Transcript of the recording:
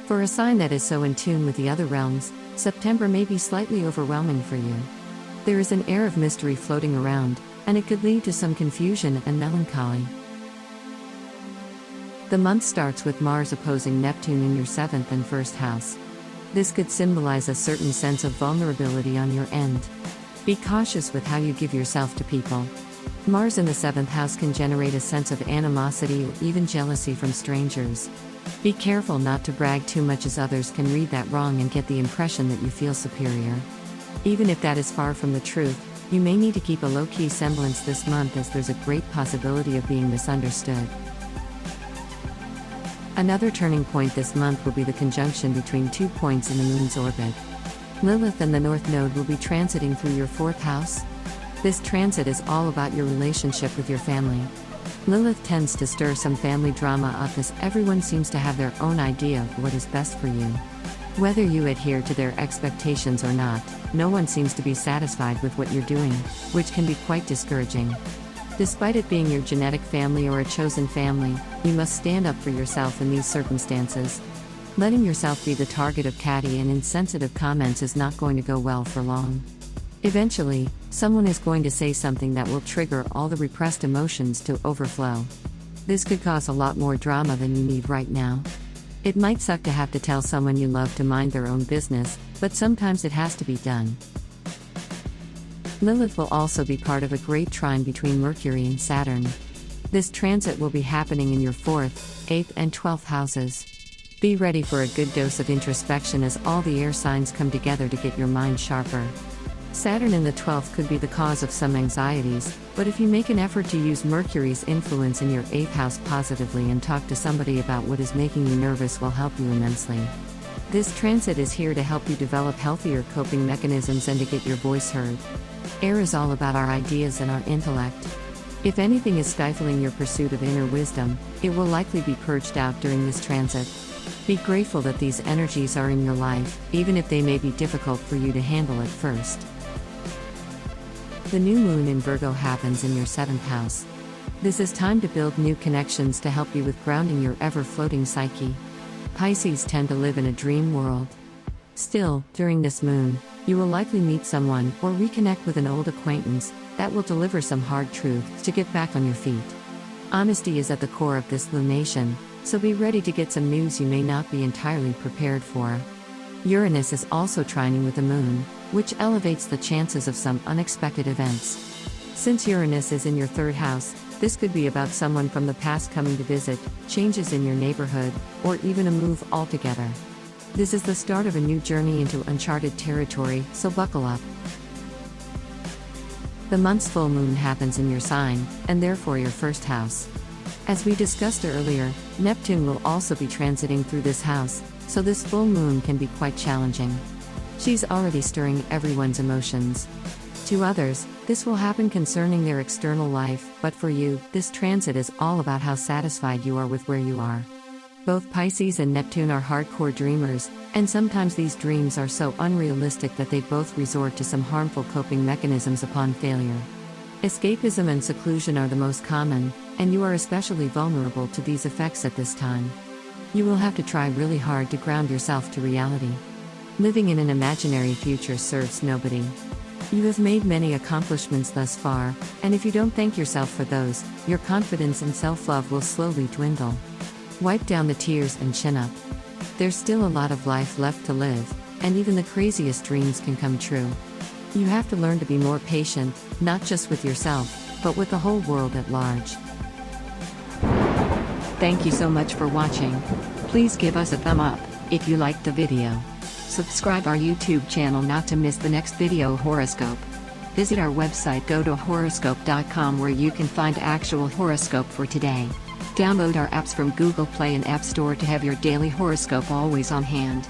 For a sign that is so in tune with the other realms, September may be slightly overwhelming for you. There is an air of mystery floating around, and it could lead to some confusion and melancholy. The month starts with Mars opposing Neptune in your 7th and 1st house. This could symbolize a certain sense of vulnerability on your end. Be cautious with how you give yourself to people. Mars in the 7th house can generate a sense of animosity or even jealousy from strangers. Be careful not to brag too much, as others can read that wrong and get the impression that you feel superior. Even if that is far from the truth, you may need to keep a low-key semblance this month, as there's a great possibility of being misunderstood. Another turning point this month will be the conjunction between 2 points in the Moon's orbit. Lilith and the North Node will be transiting through your 4th house. This transit is all about your relationship with your family. Lilith tends to stir some family drama up, as everyone seems to have their own idea of what is best for you. Whether you adhere to their expectations or not, no one seems to be satisfied with what you're doing, which can be quite discouraging. Despite it being your genetic family or a chosen family, you must stand up for yourself in these circumstances. Letting yourself be the target of catty and insensitive comments is not going to go well for long. Eventually, someone is going to say something that will trigger all the repressed emotions to overflow. This could cause a lot more drama than you need right now. It might suck to have to tell someone you love to mind their own business, but sometimes it has to be done. Lilith will also be part of a great trine between Mercury and Saturn. This transit will be happening in your 4th, 8th, and 12th houses. Be ready for a good dose of introspection, as all the air signs come together to get your mind sharper. Saturn in the 12th could be the cause of some anxieties, but if you make an effort to use Mercury's influence in your 8th house positively and talk to somebody about what is making you nervous, will help you immensely. This transit is here to help you develop healthier coping mechanisms and to get your voice heard. Air is all about our ideas and our intellect. If anything is stifling your pursuit of inner wisdom, it will likely be purged out during this transit. Be grateful that these energies are in your life, even if they may be difficult for you to handle at first. The new moon in Virgo happens in your 7th house. This is time to build new connections to help you with grounding your ever-floating psyche. Pisces tend to live in a dream world. Still, during this moon, you will likely meet someone or reconnect with an old acquaintance that will deliver some hard truths to get back on your feet. Honesty is at the core of this lunation, so be ready to get some news you may not be entirely prepared for. Uranus is also trining with the moon, which elevates the chances of some unexpected events. Since Uranus is in your 3rd house, this could be about someone from the past coming to visit, changes in your neighborhood, or even a move altogether. This is the start of a new journey into uncharted territory, so buckle up. The month's full moon happens in your sign, and therefore your 1st house. As we discussed earlier, Neptune will also be transiting through this house, so this full moon can be quite challenging. She's already stirring everyone's emotions. To others, this will happen concerning their external life, but for you, this transit is all about how satisfied you are with where you are. Both Pisces and Neptune are hardcore dreamers, and sometimes these dreams are so unrealistic that they both resort to some harmful coping mechanisms upon failure. Escapism and seclusion are the most common, and you are especially vulnerable to these effects at this time. You will have to try really hard to ground yourself to reality. Living in an imaginary future serves nobody. You have made many accomplishments thus far, and if you don't thank yourself for those, your confidence and self-love will slowly dwindle. Wipe down the tears and chin up. There's still a lot of life left to live, and even the craziest dreams can come true. You have to learn to be more patient, not just with yourself, but with the whole world at large. Thank you so much for watching. Please give us a thumb up if you liked the video. Subscribe our YouTube channel not to miss the next video horoscope. Visit our website GoToHoroscope.com, where you can find actual horoscope for today. Download our apps from Google Play and App Store to have your daily horoscope always on hand.